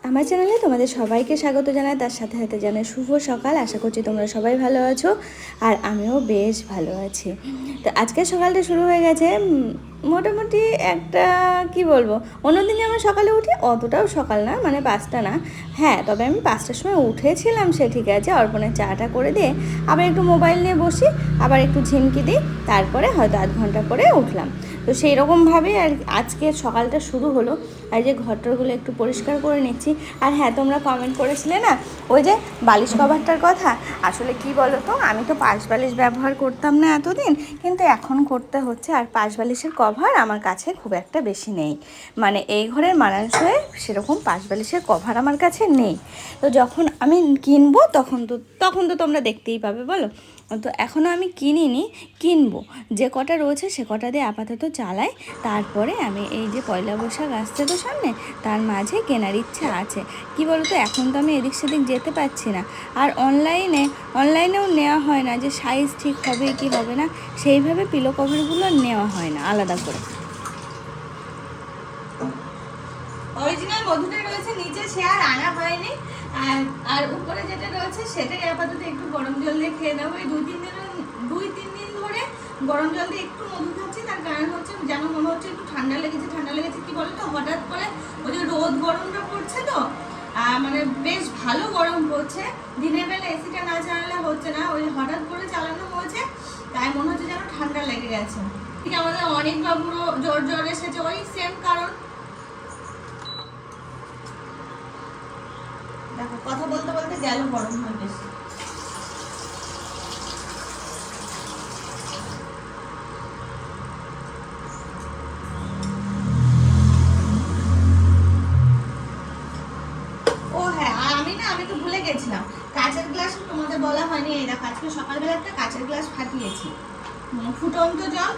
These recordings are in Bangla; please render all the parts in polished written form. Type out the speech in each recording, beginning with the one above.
আমার চ্যানেলে তোমাদের সবাইকে স্বাগত জানাই, তার সাথে সাথে জানাই শুভ সকাল। আশা করছি তোমরা সবাই ভালো আছো আর আমিও বেশ ভালো আছি। তো আজকের সকালটা শুরু হয়ে গেছে মোটামুটি একটা কি বলবো, অন্যদিনে আমার সকালে উঠি অতটাও সকাল না, মানে 5টা না, হ্যাঁ তবে আমি 5টার সময় উঠেছিলাম, সে ঠিক আছে। অর্পণের চাটা করে দিয়ে আবার একটু মোবাইল নিয়ে বসি, আবার একটু ঝিমকি দিই, তারপরে হয়তো আধ ঘন্টা পরে উঠলাম। তো সেই রকমভাবেই আর আজকের সকালটা শুরু হলো। আর যে ঘরটারগুলো একটু পরিষ্কার করে নিচ্ছি। আর হ্যাঁ, তোমরা কমেন্ট করেছিলে না ওই যে বালিশ কভারটার কথা, আসলে কি বলো তো, আমি তো পাশ বালিশ ব্যবহার করতাম না এতদিন, কিন্তু এখন করতে হচ্ছে। আর পাশ বালিশের কভার আমার কাছে খুব একটা বেশি নেই, মানে এই ঘরের মানানসই সেরকম পাশ বালিশের কভার আমার কাছে নেই। তো যখন আমি কিনবো তখন তো তোমরা দেখতেই পাবে, বলো। তো এখনও আমি কিনবো, যে কটা রয়েছে সে কটা দিয়ে আপাতত চালাই। তারপরে আমি এই যে পয়লা বৈশাখ আসছে তো সামনে, তার মাঝে কেনার ইচ্ছা আছে। কি বলো তো, এখন তো আমি এদিক সেদিক যেতে পারছি না। আর অনলাইনেও নেওয়া হয় না, যে সাইজ ঠিক হবে কি হবে না সেইভাবে পিলো কভারগুলো নেওয়া হয় না আলাদা করে। অরিজিনাল মধুটা রয়েছে নিচে, সে আর আনা হয়নি। আর উপরে যেটা রয়েছে সেটাই আপাতত একটু গরম জল দিয়ে খেয়ে নেবো। এই দুই তিন দিন ধরে গরম জল দিয়ে একটু মধু খাচ্ছি। তার কারণ হচ্ছে যেন মনে হচ্ছে একটু ঠান্ডা লেগেছে। কি বলতো, হঠাৎ করে ওই যে রোদ গরমটা পড়ছে তো, মানে বেশ ভালো গরম পড়ছে। দিনের বেলা এসিটা না চালালে হচ্ছে না, ওই হঠাৎ করে চালানো হয়েছে, তাই মনে হচ্ছে যেন ঠান্ডা লেগে গেছে। ঠিক আমাদের অনেক বাবুরও জ্বর এসেছে, ওই সেম কারণ। দেখো কথা বলতে বলতে গেল গরম হয় বেশি। ও হ্যাঁ, আর আমি তো ভুলে গেছিলাম, কাঁচের গ্লাস তোমাদের বলা হয়নি। এই দেখো আজকে সকালবেলা একটা কাঁচের গ্লাস ফাটিয়েছি। ফুটন্ত জল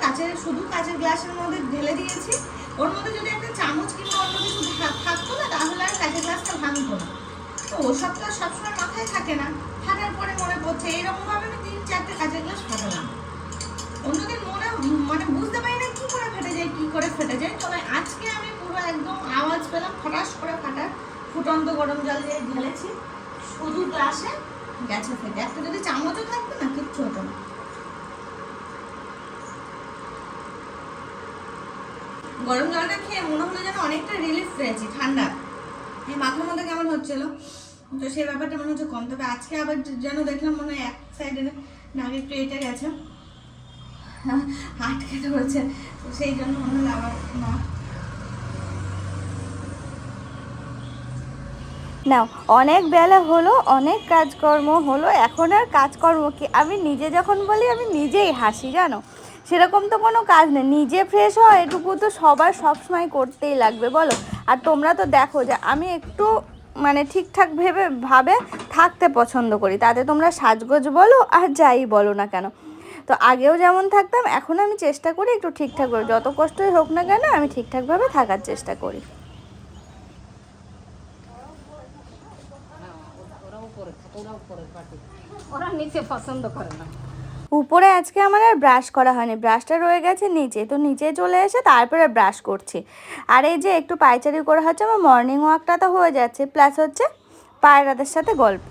শুধু কাঁচের গ্লাসের মধ্যে ঢেলে দিয়েছি। ওর মধ্যে যদি একটা চামচ কিংবা অন্য কিছু থাকতো না, তাহলে আর কাঁচের গ্লাসটা ভাঙতো না। তো ওসব তো সবসময় মাথায় থাকে না, ফাটার পরে মনে পড়ছে। এইরকম ভাবে আমি 3-4টে কাঁচের গ্লাস ফাটালাম। অন্যদিন মানে বুঝতে পারি না কি করে ফেটে যায়। তবে আজকে আমি পুরো একদম আওয়াজ পেলাম ফটাস করে ফাটার। ফুটন্ত গরম জল দিয়ে ঢেলেছি, শুধু গ্লাসে গেছে ফেটে। একটা যদি চামচও থাকতো না, কিচ্ছু হতো না। গরম জলটা খেয়ে মনে হলো যেন অনেকটা রিলিফ পেয়েছি, ঠান্ডা। এই মাথার মধ্যে কেমন হচ্ছিল, তো সেই ব্যাপারটা মনে হচ্ছে কম। তবে আজকে আবার যেন দেখলাম মনে হয় এক সাইডে নাক একটু এঁটে গেছে, আটকে ধরেছে, তো সেই জন্য মনে হলো আবার না। নাও, অনেক বেলা হলো, অনেক কাজকর্ম হলো, এখন আর কাজকর্ম কি, আমি নিজে যখন বলি আমি নিজেই হাসি, জানো। সেরকম তো কোনো কাজ নেই, নিজে ফ্রেশ হয় এটুকু তো সবার সবসময় করতেই লাগবে, বলো। আর তোমরা তো দেখো যে আমি একটু মানে ঠিকঠাক ভাবে থাকতে পছন্দ করি, তাতে তোমরা সাজগোজ বলো আর যাই বলো না কেন। তো আগেও যেমন থাকতাম, এখন আমি চেষ্টা করি একটু ঠিকঠাক করে, যত কষ্টই হোক না কেন আমি ঠিকঠাকভাবে থাকার চেষ্টা করি। ওরা নিচে পছন্দ করে না। উপরে আজকে আমার আর ব্রাশ করা হয়নি, ব্রাশটা রয়ে গেছে নিচে, তো নিচে চলে এসে তারপরে ব্রাশ করছি। আর এই যে একটু পায়চারি করে হচ্ছে, আমার মর্নিং ওয়াকটা তো হয়ে যাচ্ছে, প্লাস হচ্ছে পায়রাদের সাথে গল্প।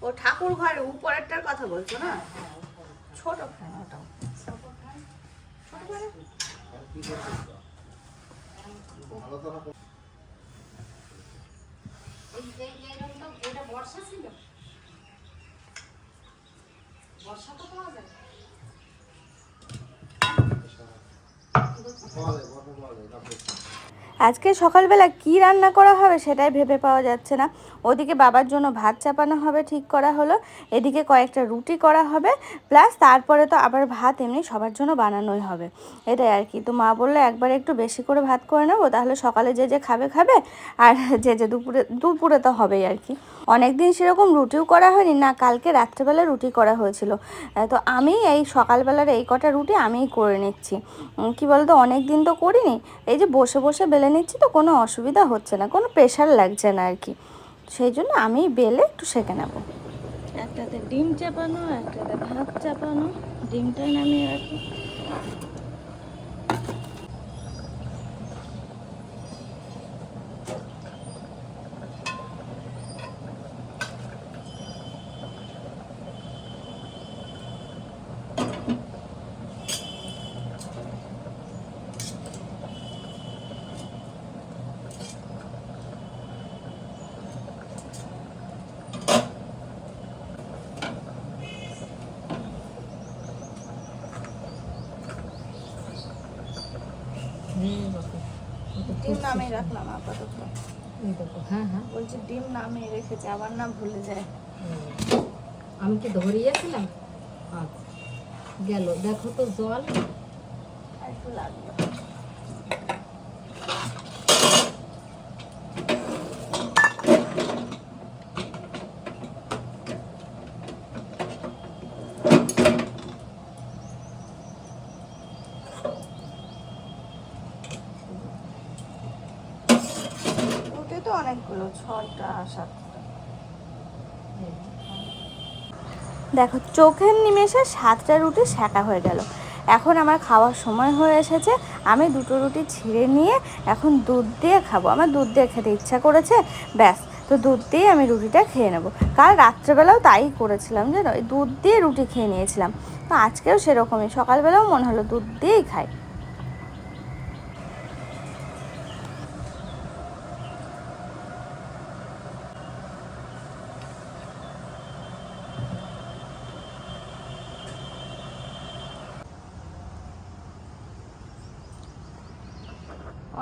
ও ঠাকুর ঘরে উপরেরটার কথা বলছো না? ছোট ফ্যান, ওটাও বর্ষা ছিল, বর্ষা তো পাওয়া যায়। আজকে সকালবেলা কি রান্না করা হবে সেটাই ভেবে পাওয়া যাচ্ছে না। ওদিকে বাবার জন্য ভাত চাপানো হবে ঠিক করা হলো, এদিকে কয়েকটা রুটি করা হবে, প্লাস তারপরে তো আবার ভাত এমনি সবার জন্য বানানোই হবে। এটাই আর কি। তো মা বললো একবারে একটু বেশি করে ভাত করে নেবো, তাহলে সকালে যে যে খাবে খাবে, আর যে যে দুপুরে দুপুরে তো হবেই আর কি। অনেক দিন সেরকম রুটিও করা হয়নি না, কালকে রাত্রেবেলা রুটি করা হয়েছিল। তো আমি এই সকালবেলার এই কটা রুটি আমিই করে নিচ্ছি। কি বলতো, অনেক দিন তো করিনি, এই যে বসে বসে বেলে নিচ্ছি তো কোনো অসুবিধা হচ্ছে না, কোনো প্রেশার লাগছে না আর কি। সেই জন্য আমি বেলে একটু সেঁকে নেবো। একটাতে ডিম চাপানো, একটাতে ভাত চাপানো, ডিমটাই নামিয়ে রাখি। ডিম নামিয়ে রাখলাম আপাতত। হ্যাঁ হ্যাঁ, বলছি ডিম নামিয়ে রেখেছি, আবার না ভুলে যায়। আমি কি ধরিয়েছিলাম? আচ্ছা, গেল দেখো তো জল একটু লাগবে। তো অনেকগুলো, 6টা 7টা। দেখো চোখের নিমেষে 7টা রুটি সেঁকা হয়ে গেল। এখন আমার খাওয়ার সময় হয়ে এসেছে। আমি 2টো রুটি ছিঁড়ে নিয়ে এখন দুধ দিয়ে খাবো, আমার দুধ দিয়ে খেতে ইচ্ছা করেছে, ব্যাস। তো দুধ দিয়ে আমি রুটিটা খেয়ে নেবো। কাল রাত্রেবেলাও তাই করেছিলাম, জানো, দুধ দিয়ে রুটি খেয়ে নিয়েছিলাম। তো আজকেও সেরকমই, সকালবেলাও মনে হলো দুধ দিয়েই খাই।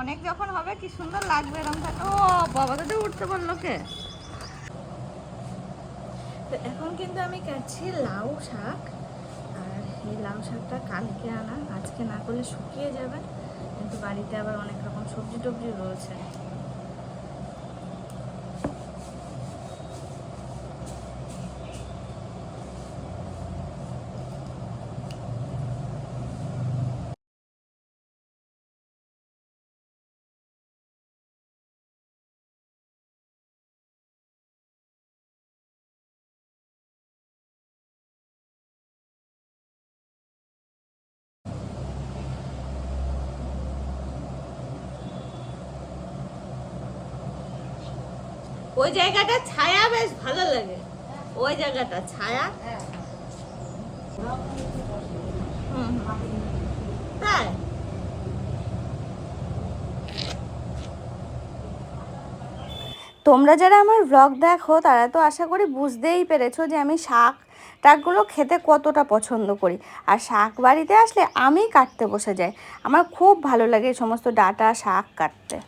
অনেক যখন হবে কি সুন্দর লাগবে এরকম থাকে। ও বাবা, তো উঠতে পারলো কে? তো এখন কিন্তু আমি কাটছি লাউ শাক, আর এই লাউ শাকটা কালকে আনা, আজকে না করলে শুকিয়ে যাবে। কিন্তু বাড়িতে আবার অনেক রকম সবজি টবজি রয়েছে। ওই জায়গাটা ছায়া বেশ ভালো লাগে, ওই জায়গাটা ছায়া। তাই তোমরা যারা আমার ব্লগ দেখো তারা তো আশা করি বুঝতেই পেরেছো যে আমি শাক টাকগুলো খেতে কতটা পছন্দ করি। আর শাক বাড়িতে আসলে আমি কাটতে বসে যাই, আমার খুব ভালো লাগে এই সমস্ত ডাঁটা শাক কাটতে।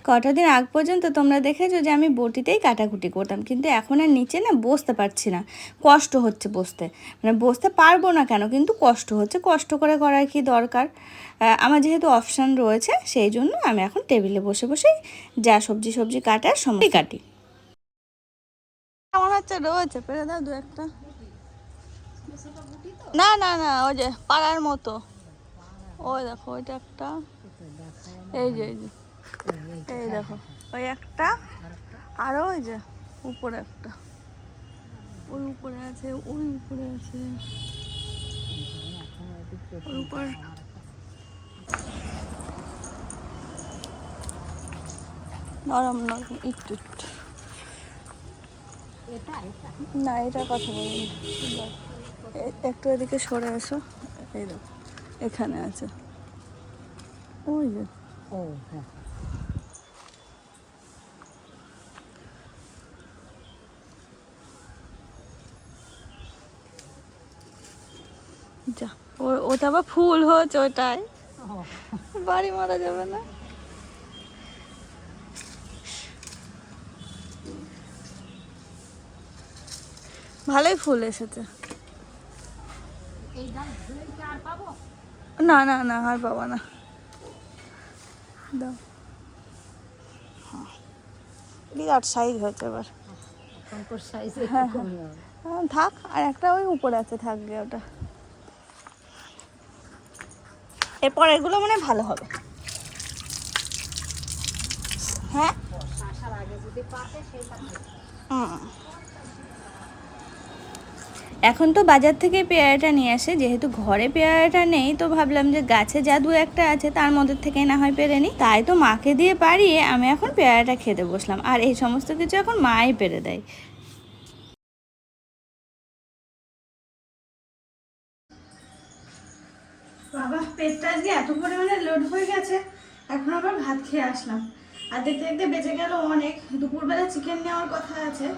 কটা দিন আগ পর্যন্ত তোমরা দেখেছো যে আমি বটিতেই কাটাকুটি করতাম, কিন্তু এখন আর নিচে না বসতে পারছি না, কষ্ট হচ্ছে বসতে। মানে বসতে পারবো না কেন, কিন্তু কষ্ট হচ্ছে, কষ্ট করে করার কি দরকার। আমার যেহেতু অপশান রয়েছে সেই জন্য আমি এখন টেবিলে বসে বসেই যা সবজি সবজি কাটার সময় কাটি। কেমন হচ্ছে রয়েছে, পেরে দাও দু একটা। না না না, ওই যে পাড়ার মতো, ওই দেখো ওইটা একটা, এই যে এই দেখো ওই একটা, আরো ওই যে উপরে একটা, ওই উপরে আছে, ওই উপরে আছে, ওই উপর। নরম নরম একটু একটু। না, এটার কথা বলিনি, একটু এদিকে সরে এসো। এই দেখো এখানে আছে, ওই যে। ও হ্যাঁ, যা, ওটা আবার ফুল হয়েছে ওইটাই, বাড়ি মারা যাবে না। ভালোই ফুল এসেছে। এই ধান ধুয়ে কি আর পাবো? না না না, আর পাবো না। দাও। হ্যাঁ, বিরাট সাইজ হয়েছে এবার। শঙ্কর সাইজে হ্যাঁ, কমে হবে। থাক, আর একটা ওই উপরে আছে, থাকবে ওটা। এরপর এগুলো মানে ভালো হবে। হ্যাঁ, আসার আগে যদি পাকে সেটা এখন তো বাজার থেকে পেয়ারাটা নিয়ে আসে, যেহেতু ঘরে পেয়ারাটা নেই তো ভাবলাম যে গাছে যা দু একটা আছে তার মধ্যে থেকে না হয় পেরে নিই। তাই তো মাকে দিয়ে পারিয়ে আমি এখন পেয়ারাটা খেতে বসলাম, আর এই সমস্ত কিছু এখন মাই পেরে দেয়। বাবা, পেটটা আজকে এত পরিমাণে লোড হয়ে গেছে, এখন আবার ভাত খেয়ে আসলাম। আর দেখতে দেখতে বেঁচে গেল অনেক। দুপুরবেলা চিকেন নেওয়ার কথা আছে,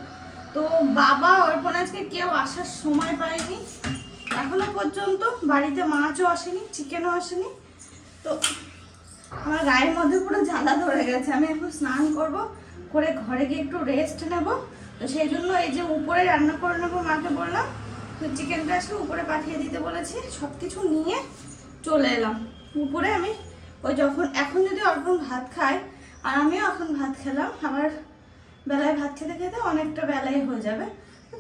তো বাবা অর্পণ আজকে কেউ আসার সময় পায়নি। এখনো পর্যন্ত বাড়িতে মাছও আসেনি, চিকেনও আসেনি। তো আমার গায়ের মধ্যে পুরো জ্বালা ধরে গেছে। আমি এখন স্নান করব, করে ঘরে গিয়ে একটু রেস্ট নেব। তো সেই জন্য এই যে উপরে রান্না করে নেবো, মাকে বললাম তো চিকেনটা আজকে উপরে পাঠিয়ে দিতে বলেছি। সব কিছু নিয়ে চলে এলাম উপরে। আমি ওই যখন এখন যদি অর্পণ ভাত খায় আর আমিও এখন ভাত খেলাম, আবার বেলায় ভাত খেতে খেতে অনেকটা বেলাই হয়ে যাবে,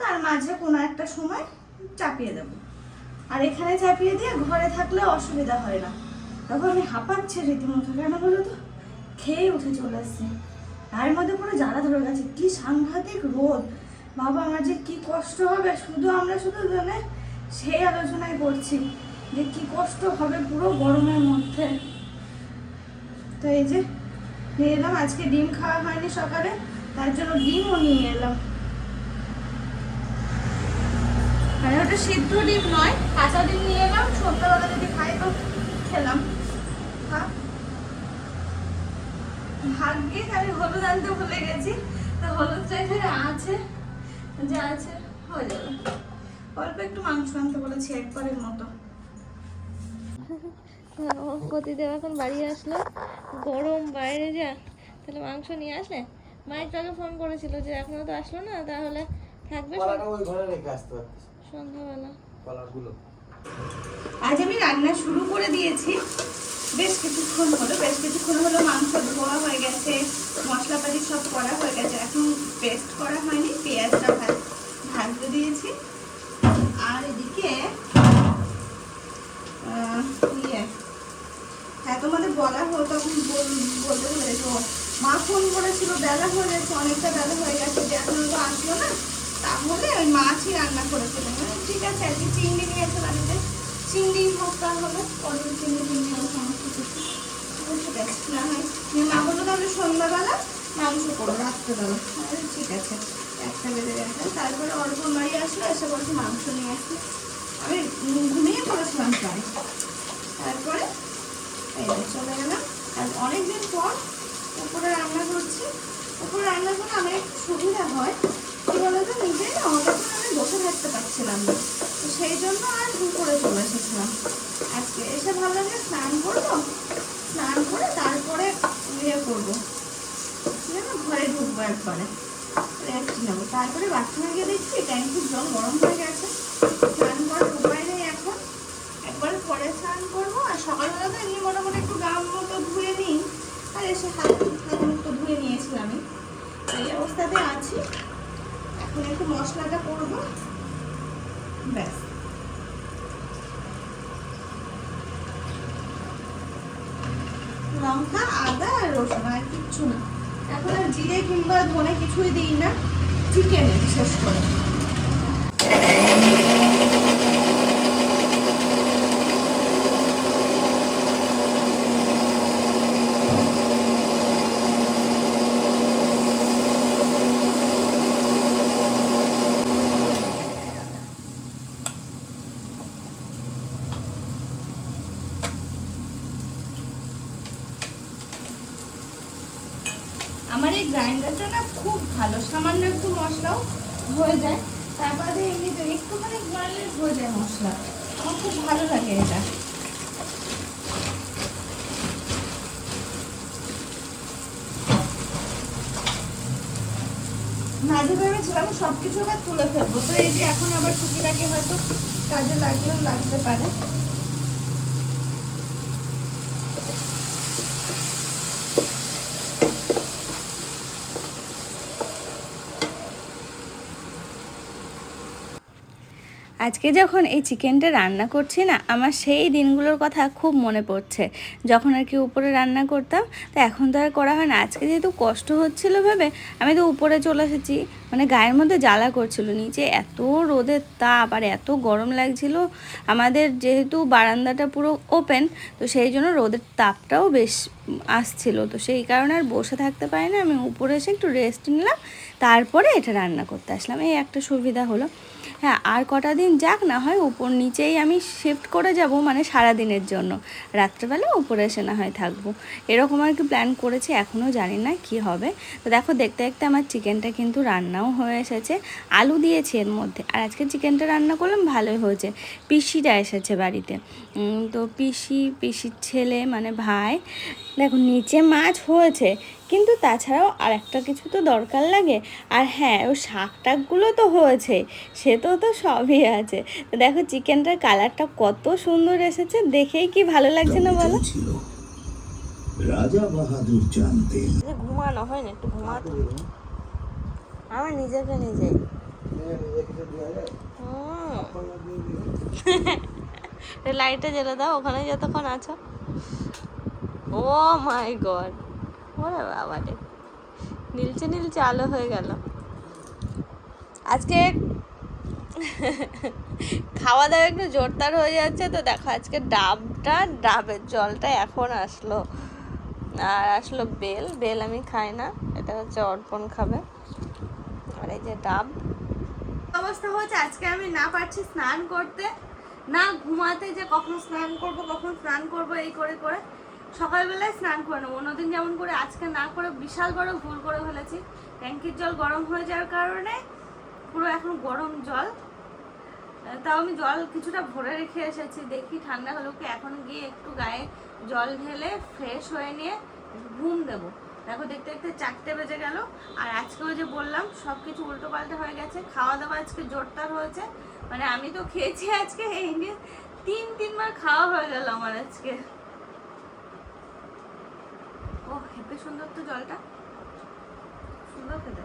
তার মাঝে কোনো একটা সময় চাপিয়ে দেবো। আর এখানে চাপিয়ে দিয়ে ঘরে থাকলে অসুবিধা হয় না। তখন আমি হাঁপাচ্ছি রীতিমতো, কেন বলো তো, খেয়ে উঠে চলে আসছে। গায়ের মধ্যে পুরো জ্বালা ধরে গেছে, কি সাংঘাতিক রোদ। বাবা, আমার যে কি কষ্ট হবে, আমরা শুধু মানে সেই আলোচনায় করছি যে কি কষ্ট হবে পুরো গরমের মধ্যে। তো এই যে নিয়ে এলাম, আজকে ডিম খাওয়া হয়নি সকালে, তার জন্য ডিমও নিয়ে এলাম। মানে ওটা সিদ্ধ ডিম নয়, কাঁচা ডিম নিয়ে এলাম। সন্ধ্যাবেলা যদি খাই তো খেলাম। ভাগ্যে আমি হলুদ আনতে ভুলে গেছি, তো হলুদটা এখানে আছে, যা আছে হয়ে যাবে। অল্প একটু মাংস আনতে বলেছি, একবারের মতো। প্রতিদেব এখন বাড়ি আসলো, গরম বাইরে যা, তাহলে মাংস নিয়ে আসলে। মাইক আগে ফোন করেছিল যে এখনো তো আসলো না, তাহলে থাকবে সন্ধ্যাবেলা। আজ আমি রান্না শুরু করে দিয়েছি, বেশ কিছুক্ষণ হলো মাংস ধোয়া হয়ে গেছে, মশলাপাতি সব করা হয়ে গেছে। এখন পেস্ট করা হয়নি, পেঁয়াজটা ভাজতে দিয়েছি। আর এদিকে হ্যাঁ, তোমাদের বলা হলো, তখন বলতে পেরেছ, মা ফোন করেছিল, বেলা হয়ে গেছে, অনেকটা বেলা হয়ে গেছে, যে এখনো তো আসলো না, তাহলে ওই মাছই রান্না করেছিলাম। ঠিক আছে, আজকে চিংড়ি নিয়েছে বাড়িতে, চিংড়ি হোক, তাহলে পটল চিংড়ি সমস্ত কিছু ঠিক আছে। না হয় মা বললো তাহলে সন্ধ্যাবেলা মাংস করো, রাত্রেবেলা। ঠিক আছে, একটা বেজে গেছে। তারপরে অর্পণ বাড়ি আসলো, এসে বলছে মাংস নিয়ে আসছে। আমি ঘুমিয়ে পড়েছিলাম প্রায়। তারপরে এই চলে গেলাম। আর অনেকদিন পর উপরে রান্না করছি। উপরে রান্না করলে আমার একটু সুবিধা হয়, কি বলতো, নিজেই না অতক্ষণ আমি বসে থাকতে পারছিলাম না, তো সেই জন্য আর উপরে চলে এসেছিলাম। আজকে এসে ভাবলাম যে স্নান করবো, স্নান করে তারপরে ইয়ে করবো, ঘরে ঢুকবো, একবারে রেস্ট নেবো। তারপরে বাথরুমে গিয়ে দেখছি ট্যাঙ্কির জল গরম হয়ে গেছে, স্নান করার উপায় নেই এখন, একবার পরে স্নান করবো। আর সকালবেলা তো এমনি মোটামুটি একটু গাম মতো ধুয়ে নিই, আর এসে হাত মুখ তো ধুয়ে নিয়েছিলাম। আমি এই অবস্থাতে আছি, এখন একটু মশলাটা করবো, ব্যাস। লঙ্কা, আদা আর রসুন, আর কিচ্ছু না। এখন আর জিরে কিংবা ধনে কিছুই দিই না চিকেনে, বিশেষ করে। আমার এই গ্রাইন্ডারটা না খুব ভালো, সামান্য একটু মশলাও হয়ে যায়, তারপরে এমনিতে একটুখানি ঘোরালে হয়ে যায় মশলা। আমার খুব ভালো লাগে এটা। মাঝে ভেবেছিলাম সব কিছু আবার তুলে ফেলবো, তো এই যে এখন আবার টুকিটাকি হয়তো কাজে লাগলেও লাগতে পারে। আজকে যখন এই চিকেনটা রান্না করছি না, আমার সেই দিনগুলোর কথা খুব মনে পড়ছে, যখন আর কি উপরে রান্না করতাম। তো এখন তো আর করা হয় না। আজকে যেহেতু কষ্ট হচ্ছিল ভেবে আমি তো উপরে চলে এসেছি, মানে গায়ের মধ্যে জ্বালা করছিল, নিচে এত রোদের তাপ আর এত গরম লাগছিল। আমাদের যেহেতু বারান্দাটা পুরো ওপেন, তো সেই জন্য রোদের তাপটাও বেশ আসছিল, তো সেই কারণে আর বসে থাকতে পারি না। আমি উপরে এসে একটু রেস্ট নিলাম, তারপরে এটা রান্না করতে আসলাম। এই একটা সুবিধা হলো। হ্যাঁ, আর কটা দিন যাক, না হয় উপর নিচেই আমি শিফট করে যাব, মানে সারা দিনের জন্য। রাত্রেবেলা উপরে এসে না হয় থাকবো, এরকম আর কি প্ল্যান করেছি। এখনও জানি না কি হবে। তো দেখো, দেখতে দেখতে আমার চিকেনটা কিন্তু রান্নাও হয়ে এসেছে। আলু দিয়েছি এর মধ্যে, আর আজকে চিকেনটা রান্না করলাম, ভালোই হয়েছে। পিসিটা এসেছে বাড়িতে, তো পিসির ছেলে মানে ভাই। দেখো, নিচে মাছ হয়েছে, কিন্তু তাছাড়াও আর একটা কিছু তো দরকার লাগে। আর হ্যাঁ, ও শাক টাকগুলো তো হয়েছে, সে তো সবই আছে। তো দেখো, চিকেনটার কালারটা কত সুন্দর এসেছে, দেখেই কি ভালো লাগছে না বলো? রাজা বাহাদুর জানতেন ঘুমানো হয় না, একটু ঘুমাতে আমার নিজেকে নিজেই। লাইটটা জ্বেলে দাও ওখানে যতক্ষণ আছো। ও মাই গড, ওরে বাবা রে, নীলচে নীলচে আলো হয়ে গেল। আজকে খাওয়া দাওয়া একটু জোরদার হয়ে যাচ্ছে। তো দেখো, আজকে ডাবের জলটা এখন আসলো, আর আসলো বেল আমি খাই না, এটা হচ্ছে অর্পণ খাবে। আর এই যে ডাব অবস্থা হচ্ছে, আজকে আমি না পারছি স্নান করতে, না ঘুমাতে, যে কখন স্নান করব এই করে করে সকালবেলায় স্নান করে নেবো। অন্যদিন যেমন করে, আজকে না করে বিশাল বড় ভুল করে ফেলেছি। ট্যাঙ্কির জল গরম হয়ে যাওয়ার কারণে পুরো এখন গরম জল। তাও আমি জল কিছুটা ভরে রেখে এসেছি, দেখি ঠান্ডা হলেও কি। এখন গিয়ে একটু গায়ে জল ঢেলে ফ্রেশ হয়ে নিয়ে ঘুম দেবো। দেখো, দেখতে দেখতে 4টে বেজে গেল। আর আজকেও যে বললাম, সব কিছু উল্টো পাল্টা হয়ে গেছে। খাওয়া দাওয়া আজকে জোরদার হয়েছে, মানে আমি তো খেয়েছি আজকে এই নিয়ে 3বার খাওয়া হয়ে গেল আমার আজকে। ও হেপে সুন্দর তো জলটা, সুন্দর খেতে।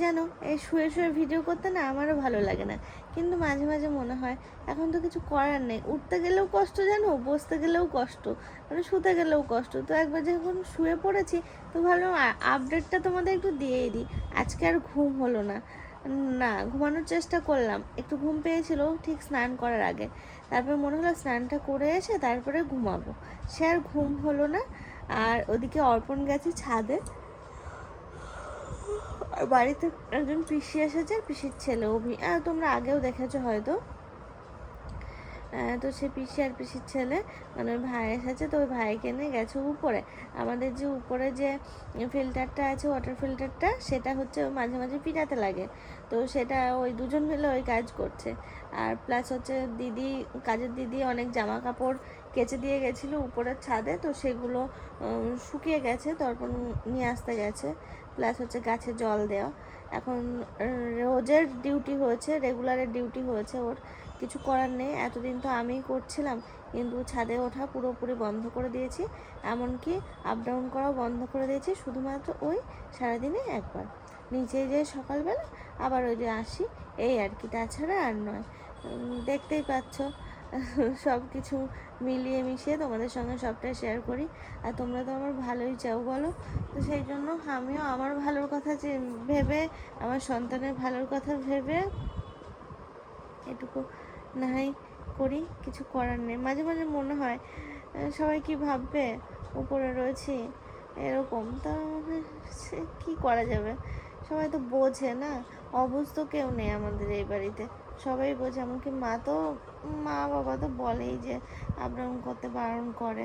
জানো, এই শুয়ে শুয়ে ভিডিও করতে না আমারও ভালো লাগে না, কিন্তু মাঝে মাঝে মনে হয় এখন তো কিছু করার নেই। উঠতে গেলেও কষ্ট, জানো, বসতে গেলেও কষ্ট, মানে শুতে গেলেও কষ্ট। তো একবার যখন শুয়ে পড়েছি, তো ভাবলাম আপডেটটা তোমাদের একটু দিয়েই দিই। আজকে আর ঘুম হলো না, ঘুমানোর চেষ্টা করলাম, একটু ঘুম পেয়েছিল ঠিক স্নান করার আগে। তারপর মনে হলো স্নানটা করে এসে তারপরে ঘুমাবো, সে আর ঘুম হলো না। আর ওদিকে অর্পণ গেছে ছাদে, আর বাড়িতে একজন পিসি এসেছে, পিসির ছেলে তোমরা আগেও দেখেছো হয়তো। তো সে পিসি আর পিসির ছেলে মানে ওই ভাই এসেছে, তো ওই ভাইকে নিয়ে গেছে উপরে। আমাদের যে উপরে যে ফিল্টারটা আছে, ওয়াটার ফিল্টারটা, সেটা হচ্ছে মাঝে মাঝে পিটাতে লাগে। তো সেটা ওই দুজন মিলে ওই কাজ করছে। আর প্লাস হচ্ছে কাজের দিদি অনেক জামা কাপড় কেচে দিয়ে গেছিলো উপরের ছাদে, তো সেগুলো শুকিয়ে গেছে, তারপর নিয়ে আসতে গেছে। প্লাস হচ্ছে গাছে জল দেওয়া। এখন রোজের ডিউটি হয়েছে, রেগুলারের ডিউটি হয়েছে ওর, কিছু করার নেই। এতদিন তো আমিই করছিলাম, কিন্তু ছাদে ওঠা পুরোপুরি বন্ধ করে দিয়েছি, এমনকি আপ ডাউন করাও বন্ধ করে দিয়েছি। শুধুমাত্র ওই সারাদিনে একবার নিচে যে সকালবেলা, আবার ওই যে আসি, এই আর কি, তাছাড়া আর নয়। দেখতেই পাচ্ছ, সব কিছু মিলিয়ে মিশিয়ে তোমাদের সঙ্গে সবটাই শেয়ার করি। আর তোমরা তো আমার ভালোই চাও বলো, তো সেই জন্য আমিও আমার ভালোর কথা ভেবে, আমার সন্তানের ভালোর কথা ভেবে এটুকু না হয় করি, কিছু করার নেই। মাঝে মাঝে মনে হয় সবাই কি ভাববে উপরে রয়েছি এরকম, তা কি করা যাবে, সবাই তো বোঝে না, অবুঝ তো কেউ নেই আমাদের এই বাড়িতে। সবাই বোঝে, এমনকি মা বাবা তো বলেই যে আপডাউন করতে বারণ করে,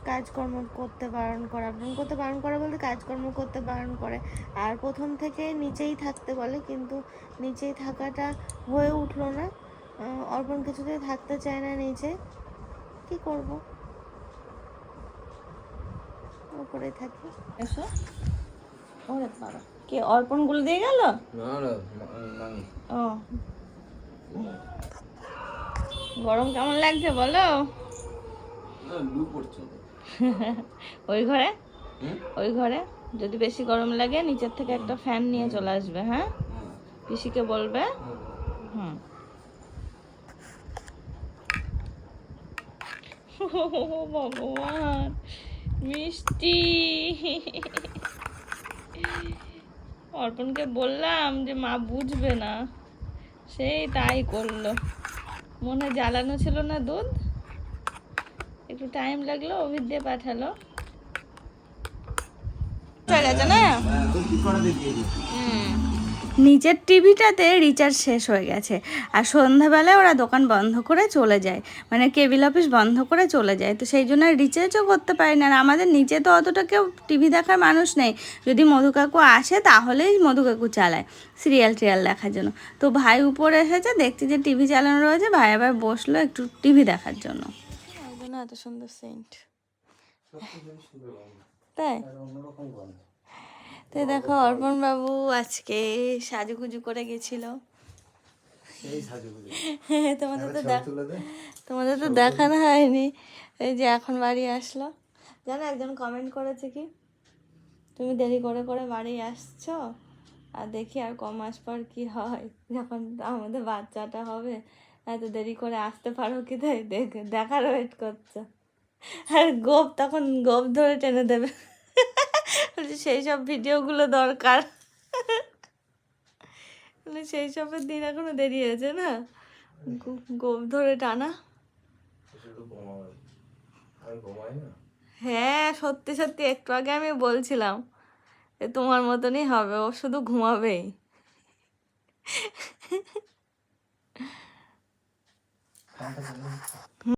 কাজকর্ম করতে বারণ করে, আপডাউন করতে বারণ করে বলতে কাজকর্ম করতে বারণ করে। আর প্রথম থেকে নিচেই থাকতে বলে, কিন্তু নিচেই থাকাটা হয়ে উঠলো না। অর্পণ কিছুতেই থাকতে চায় না নিচে, কি করব, উপরে থাকি। এসো। ওরে বাবা, কে অর্পণগুলো দিয়ে গেল? ও, গরম কেমন লাগছে বলো? ওই ঘরে, ওই ঘরে যদি বেশি গরম লাগে নিচের থেকে একটা ফ্যান নিয়ে চলে আসবে, হ্যাঁ? পিসিকে বলবে। হুম। ও ভগবান, মিষ্টি। অর্পণকে বললাম যে মা বুঝবে না, সেই তাই করলো। মনে জ্বালানো ছিল না দুধ, একটু টাইম লাগলো, অভিদ দিয়ে পাঠালো। হয়ে গেছে না? নিচের টিভিটাতে রিচার্জ শেষ হয়ে গেছে, আর সন্ধ্যাবেলায় ওরা দোকান বন্ধ করে চলে যায়, মানে কেবিল অফিস বন্ধ করে চলে যায়, তো সেই জন্য রিচার্জও করতে পারি না। আর আমাদের নিচে তো অতটা কেউ টিভি দেখার মানুষ নেই, যদি মধু কাকু আসে তাহলেই মধু কাকু চালায় সিরিয়াল টিরিয়াল দেখার জন্য। তো ভাই উপরে এসেছে, দেখছি যে টিভি চালানো রয়েছে, ভাই আবার বসলো একটু টিভি দেখার জন্য। ওই জন্য এত সুন্দর সেন্ট, তাই? তো দেখো অর্পণ বাবু আজকে সাজুগুজু করে গেছিল। তোমাদের তো দেখানো হয়নি, এই যে এখন বাড়ি আসলো। জানো একজন কমেন্ট করেছে কি, তুমি দেরি করে করে বাড়ি আসছো, আর দেখি আর ক মাস পর কি হয়, যখন আমাদের বাচ্চাটা হবে এত দেরি করে আসতে পারো কি, তাই দেখার ওয়েট করছো। আর তখন গোপ ধরে টেনে দেবে, বলছি সেই সব ভিডিওগুলো দরকার, সেই সবের দিন এখনো দেরি আছে না, গোপ ধরে টানা। হ্যাঁ সত্যি সত্যি, একটু আগে আমি বলছিলাম যে তোমার মতনই হবে, ও শুধু ঘুমাবেই।